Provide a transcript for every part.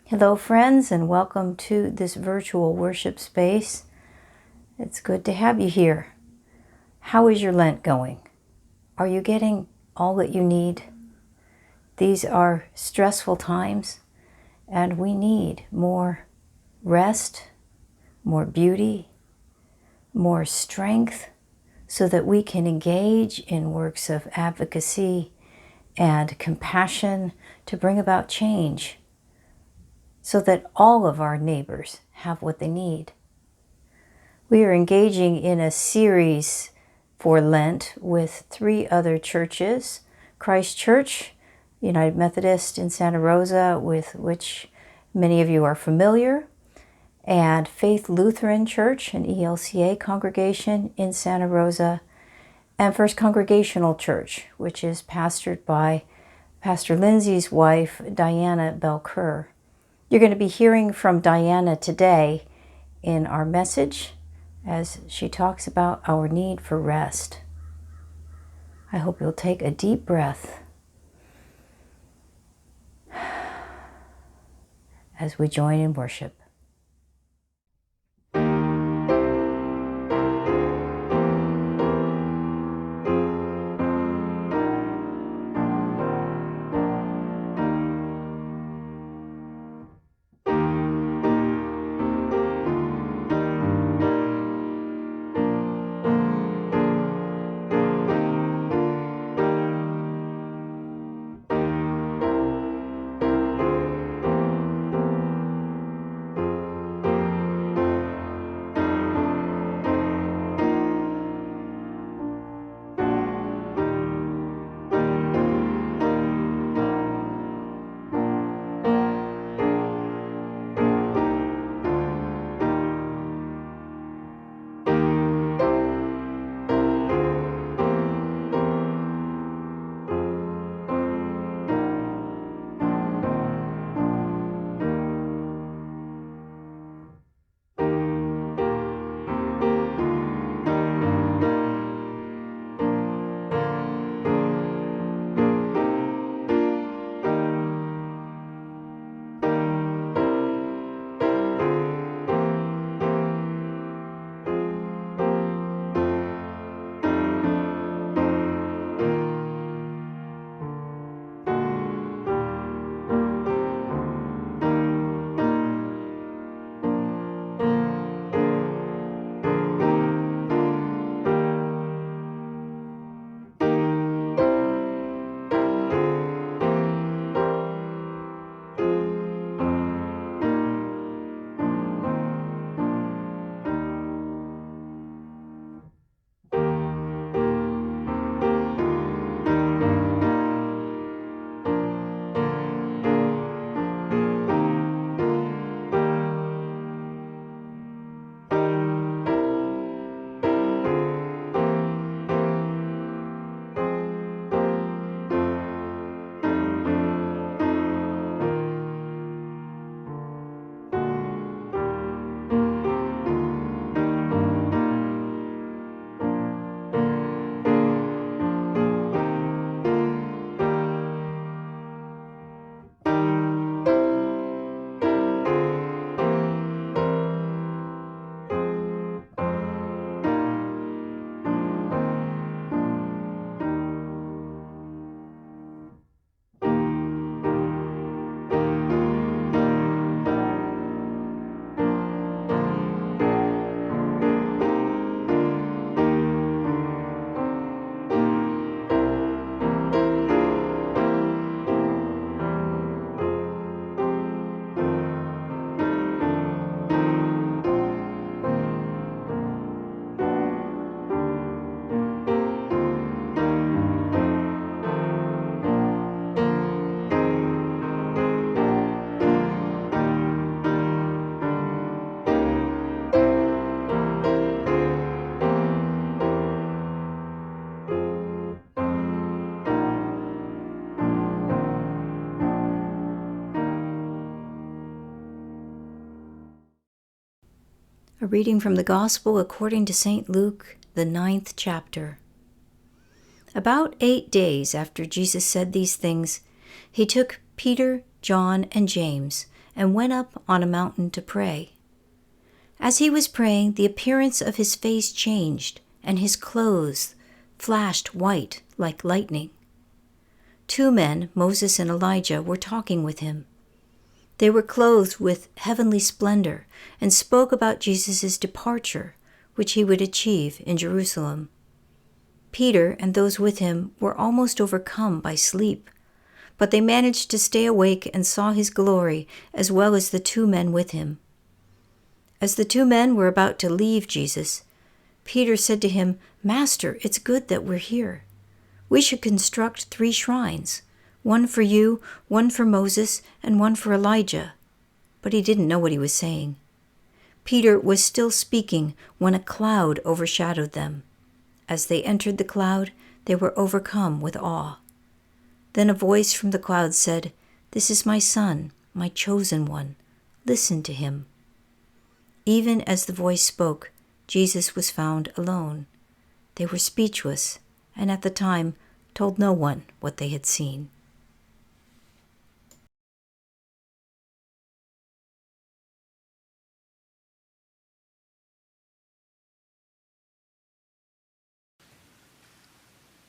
Hello, friends, and welcome to this virtual worship space. It's good to have you here. How is your Lent going? Are you getting all that you need? These are stressful times, and we need more rest, more beauty, more strength, so that we can engage in works of advocacy and compassion to bring about change, so that all of our neighbors have what they need. We are engaging in a series for Lent with 3 other churches: Christ Church, United Methodist in Santa Rosa, with which many of you are familiar, and Faith Lutheran Church, an ELCA congregation in Santa Rosa, and First Congregational Church, which is pastored by Pastor Lindsay's wife, Diana Belcour. You're going to be hearing from Diana today in our message as she talks about our need for rest. I hope you'll take a deep breath as we join in worship. A reading from the Gospel according to St. Luke, the 9th chapter. About 8 days after Jesus said these things, he took Peter, John, and James, and went up on a mountain to pray. As he was praying, the appearance of his face changed, and his clothes flashed white like lightning. 2 men, Moses and Elijah, were talking with him. They were clothed with heavenly splendor and spoke about Jesus' departure, which he would achieve in Jerusalem. Peter and those with him were almost overcome by sleep, but they managed to stay awake and saw his glory as well as the 2 men with him. As the 2 men were about to leave Jesus, Peter said to him, "Master, it's good that we're here. We should construct 3 shrines, one for you, one for Moses, and one for Elijah." But he didn't know what he was saying. Peter was still speaking when a cloud overshadowed them. As they entered the cloud, they were overcome with awe. Then a voice from the cloud said, "This is my son, my chosen one. Listen to him." Even as the voice spoke, Jesus was found alone. They were speechless, and at the time told no one what they had seen.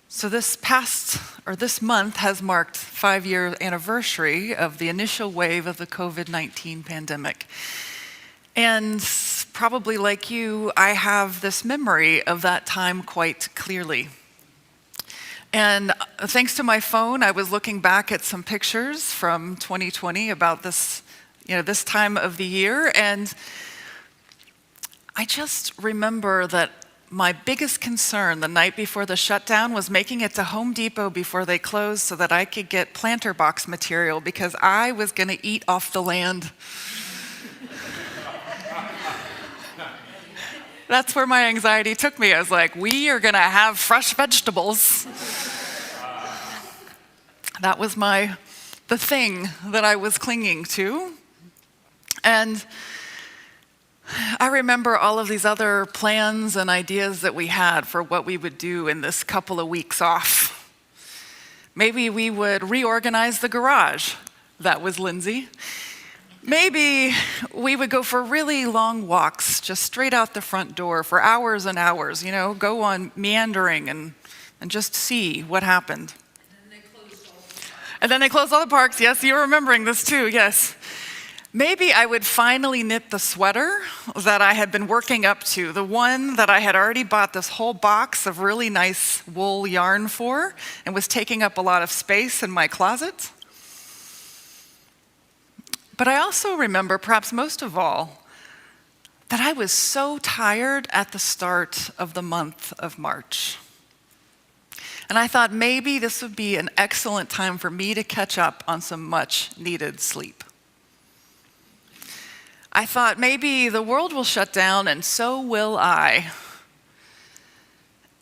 So this month has marked 5-year anniversary of the initial wave of the COVID-19 pandemic. And probably like you, I have this memory of that time quite clearly. And thanks to my phone, I was looking back at some pictures from 2020 about this time of the year, and I just remember that my biggest concern the night before the shutdown was making it to Home Depot before they closed so that I could get planter box material because I was going to eat off the land. That's where my anxiety took me. I was like, we are going to have fresh vegetables. That was the thing that I was clinging to. And I remember all of these other plans and ideas that we had for what we would do in this couple of weeks off. Maybe we would reorganize the garage. That was Lindsay. Maybe we would go for really long walks, just straight out the front door for hours and hours, go on meandering and just see what happened. And then they closed all the parks. Yes, you're remembering this too, yes. Maybe I would finally knit the sweater that I had been working up to, the one that I had already bought this whole box of really nice wool yarn for and was taking up a lot of space in my closet. But I also remember, perhaps most of all, that I was so tired at the start of the month of March. And I thought maybe this would be an excellent time for me to catch up on some much needed sleep. I thought maybe the world will shut down and so will I.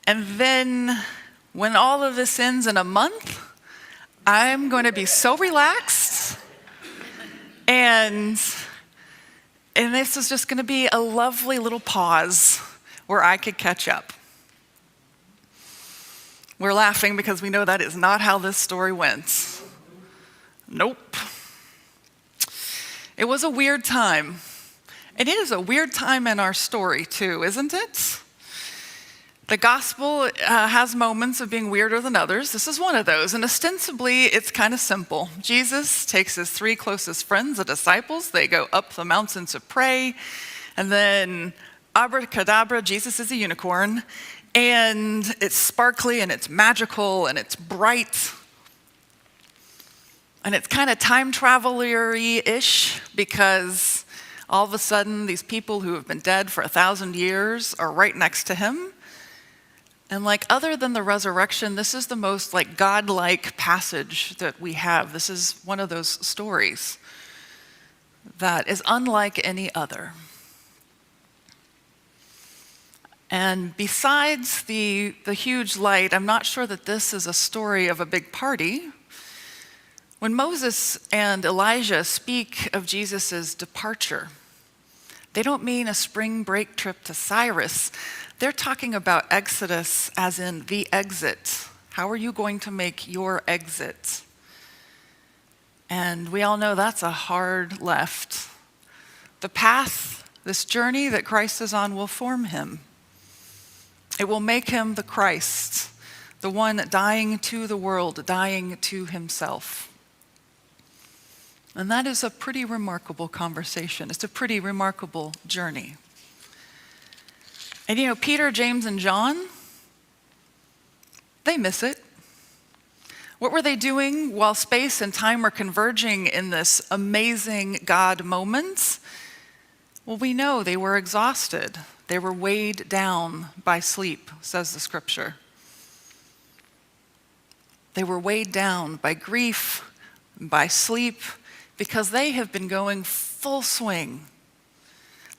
And then when all of this ends in a month, I'm going to be so relaxed and this is just going to be a lovely little pause where I could catch up. We're laughing because we know that is not how this story went. Nope. It was a weird time. And it is a weird time in our story too, isn't it? The gospel has moments of being weirder than others. This is one of those. And ostensibly, it's kind of simple. Jesus takes his 3 closest friends, the disciples. They go up the mountain to pray. And then, abracadabra, Jesus is a unicorn. And it's sparkly and it's magical and it's bright. And it's kind of time traveler-y-ish because all of a sudden these people who have been dead for 1,000 years are right next to him. And other than the resurrection, this is the most godlike passage that we have. This is one of those stories that is unlike any other. And besides the huge light, I'm not sure that this is a story of a big party. When Moses and Elijah speak of Jesus' departure, they don't mean a spring break trip to Cyrus. They're talking about Exodus as in the exit. How are you going to make your exit? And we all know that's a hard left. The path, this journey that Christ is on, will form him. It will make him the Christ, the one dying to the world, dying to himself. And that is a pretty remarkable conversation. It's a pretty remarkable journey. And you know, Peter, James, and John, they miss it. What were they doing while space and time were converging in this amazing God moment? Well, we know they were exhausted. They were weighed down by sleep, says the scripture. They were weighed down by grief, by sleep, because they have been going full swing.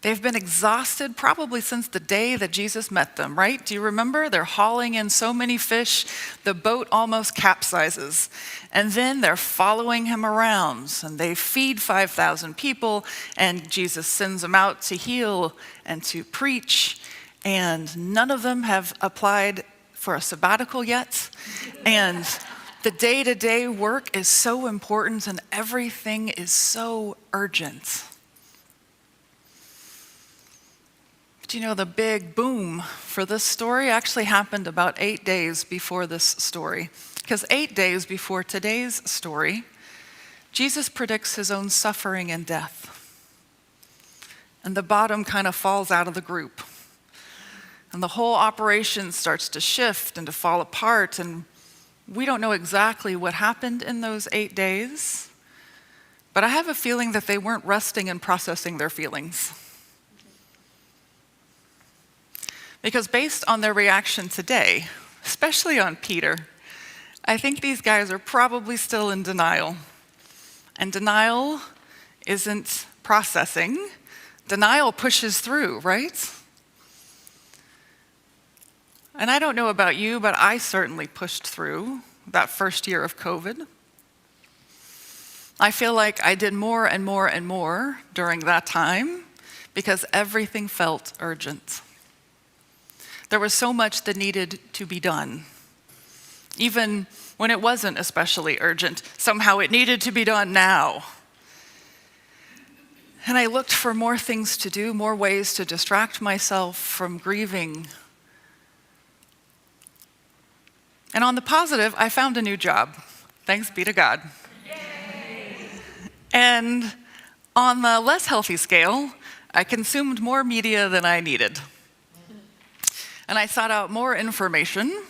They've been exhausted probably since the day that Jesus met them, right? Do you remember? They're hauling in so many fish, the boat almost capsizes. And then they're following him around, and they feed 5,000 people, and Jesus sends them out to heal and to preach, and none of them have applied for a sabbatical yet. And the day-to-day work is so important, and everything is so urgent. But you know, the big boom for this story actually happened about 8 days before this story. Because 8 days before today's story, Jesus predicts his own suffering and death. And the bottom kind of falls out of the group. And the whole operation starts to shift and to fall apart. And we don't know exactly what happened in those 8 days. But I have a feeling that they weren't resting and processing their feelings. Because based on their reaction today, especially on Peter, I think these guys are probably still in denial. And denial isn't processing. Denial pushes through, right? And I don't know about you, but I certainly pushed through that first year of COVID. I feel like I did more and more and more during that time because everything felt urgent. There was so much that needed to be done. Even when it wasn't especially urgent, somehow it needed to be done now. And I looked for more things to do, more ways to distract myself from grieving. And on the positive, I found a new job. Thanks be to God. Yay. And on the less healthy scale, I consumed more media than I needed. And I sought out more information,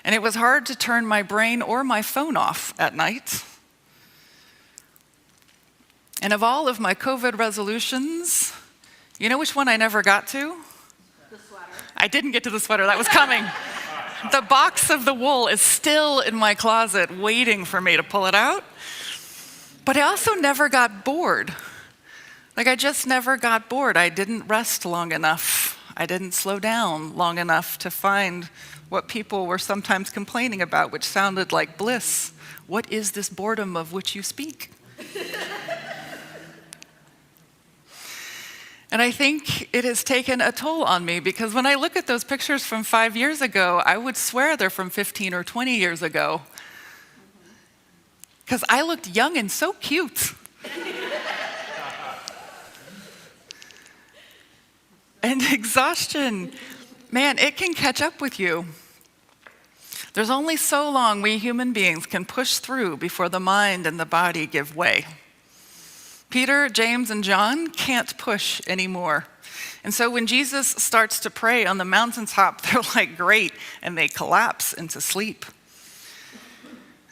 and it was hard to turn my brain or my phone off at night. And of all of my COVID resolutions, you know which one I never got to? The sweater. I didn't get to the sweater, that was coming. The box of the wool is still in my closet waiting for me to pull it out. But I also never got bored. I just never got bored. I didn't rest long enough. I didn't slow down long enough to find what people were sometimes complaining about, which sounded like bliss. What is this boredom of which you speak? And I think it has taken a toll on me because when I look at those pictures from 5 years ago, I would swear they're from 15 or 20 years ago. Because I looked young and so cute. And exhaustion, man, it can catch up with you. There's only so long we human beings can push through before the mind and the body give way. Peter, James, and John can't push anymore. And so when Jesus starts to pray on the mountaintop, they're like, great, and they collapse into sleep.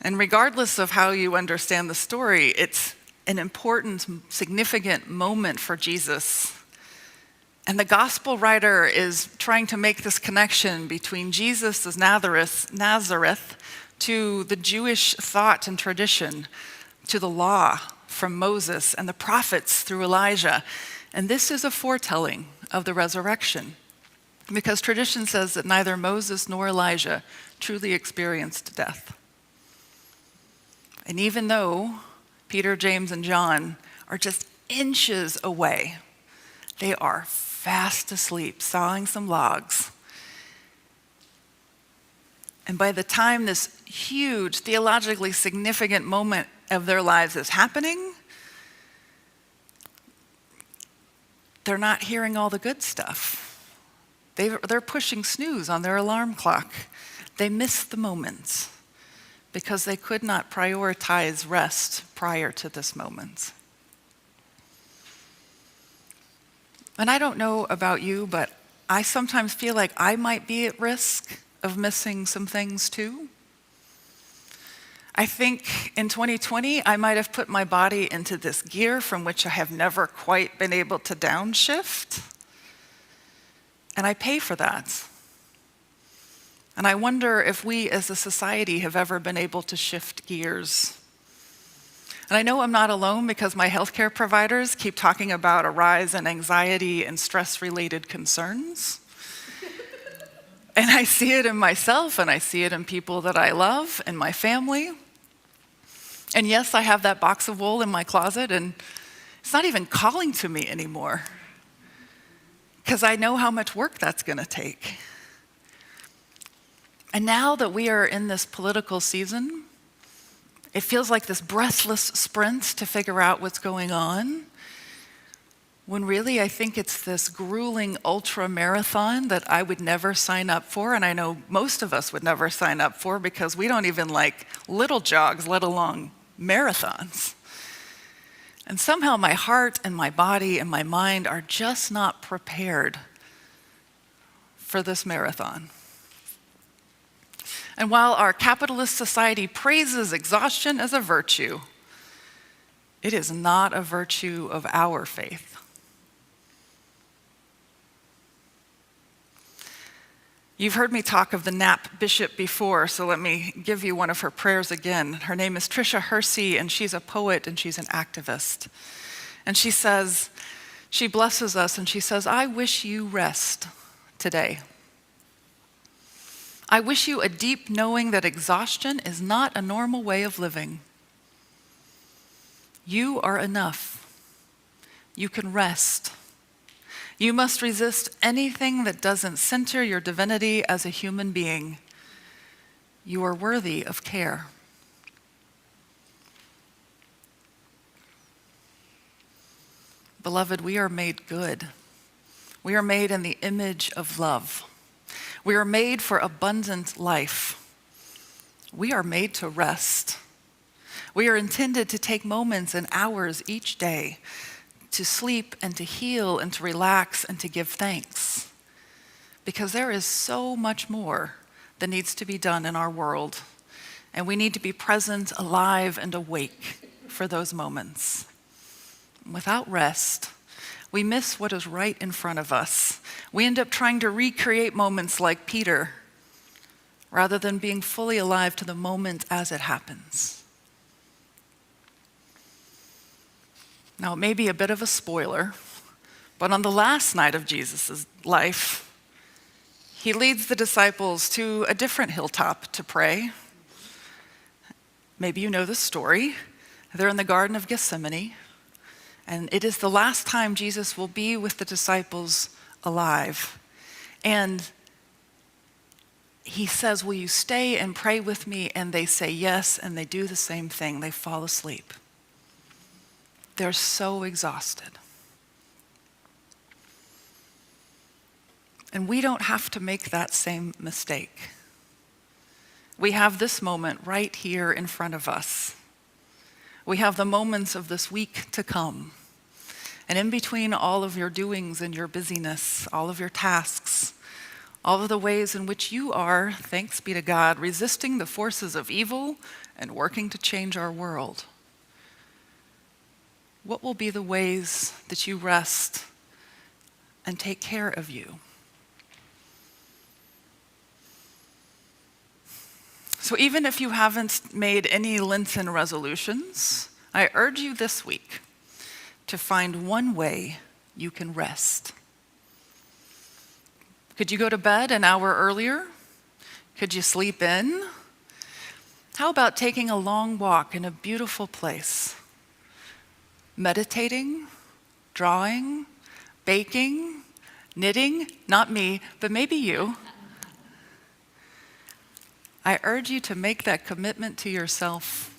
And regardless of how you understand the story, it's an important, significant moment for Jesus. And the gospel writer is trying to make this connection between Jesus of Nazareth to the Jewish thought and tradition, to the law from Moses and the prophets through Elijah. And this is a foretelling of the resurrection, because tradition says that neither Moses nor Elijah truly experienced death. And even though Peter, James, and John are just inches away, they are fast asleep, sawing some logs. And by the time this huge, theologically significant moment of their lives is happening, they're not hearing all the good stuff. They're pushing snooze on their alarm clock. They miss the moments because they could not prioritize rest prior to this moment. And I don't know about you, but I sometimes feel like I might be at risk of missing some things too. I think in 2020, I might have put my body into this gear from which I have never quite been able to downshift. And I pay for that. And I wonder if we as a society have ever been able to shift gears. And I know I'm not alone because my healthcare providers keep talking about a rise in anxiety and stress-related concerns. And I see it in myself, and I see it in people that I love, in my family. And yes, I have that box of wool in my closet, and it's not even calling to me anymore because I know how much work that's going to take. And now that we are in this political season, it feels like this breathless sprint to figure out what's going on, when really I think it's this grueling ultra marathon that I would never sign up for, and I know most of us would never sign up for because we don't even like little jogs, let alone marathons. And somehow my heart and my body and my mind are just not prepared for this marathon. And while our capitalist society praises exhaustion as a virtue, it is not a virtue of our faith. You've heard me talk of the Knapp bishop before, so let me give you one of her prayers again. Her name is Tricia Hersey, and she's a poet and she's an activist. And she says, she blesses us and she says, "I wish you rest today. I wish you a deep knowing that exhaustion is not a normal way of living. You are enough. You can rest. You must resist anything that doesn't center your divinity as a human being. You are worthy of care." Beloved, we are made good. We are made in the image of love. We are made for abundant life. We are made to rest. We are intended to take moments and hours each day to sleep and to heal and to relax and to give thanks. Because there is so much more that needs to be done in our world, and we need to be present, alive, and awake for those moments. Without rest, we miss what is right in front of us. We end up trying to recreate moments like Peter, rather than being fully alive to the moment as it happens. Now, it may be a bit of a spoiler, but on the last night of Jesus' life, he leads the disciples to a different hilltop to pray. Maybe you know the story. They're in the Garden of Gethsemane, and it is the last time Jesus will be with the disciples alive. And he says, "Will you stay and pray with me?" And they say yes, and they do the same thing. They fall asleep. They're so exhausted. And we don't have to make that same mistake. We have this moment right here in front of us. We have the moments of this week to come. And in between all of your doings and your busyness, all of your tasks, all of the ways in which you are, thanks be to God, resisting the forces of evil and working to change our world, what will be the ways that you rest and take care of you? So even if you haven't made any Lenten resolutions, I urge you this week to find one way you can rest. Could you go to bed an hour earlier? Could you sleep in? How about taking a long walk in a beautiful place? Meditating, drawing, baking, knitting, not me, but maybe you. I urge you to make that commitment to yourself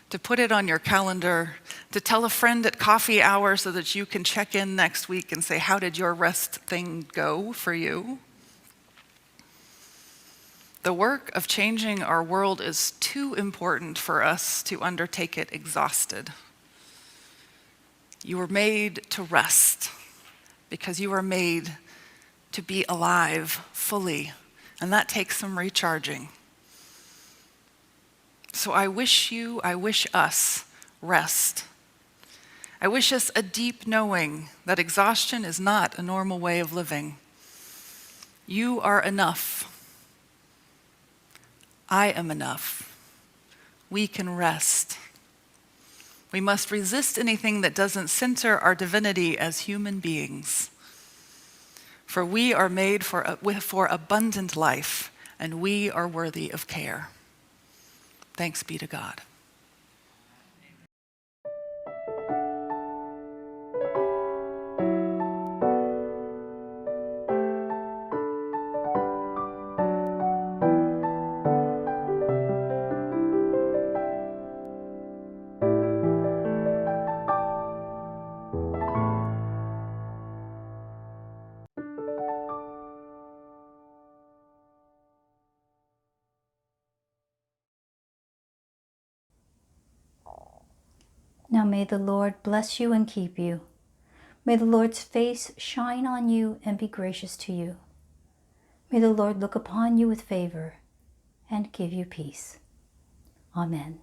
to put it on your calendar, to tell a friend at coffee hour so that you can check in next week and say, how did your rest thing go for you? The work of changing our world is too important for us to undertake it exhausted. You were made to rest because you were made to be alive fully, and that takes some recharging. So I wish us rest. I wish us a deep knowing that exhaustion is not a normal way of living. You are enough. I am enough. We can rest. We must resist anything that doesn't center our divinity as human beings. For we are made for abundant life, and we are worthy of care. Thanks be to God. Now may the Lord bless you and keep you. May the Lord's face shine on you and be gracious to you. May the Lord look upon you with favor and give you peace. Amen.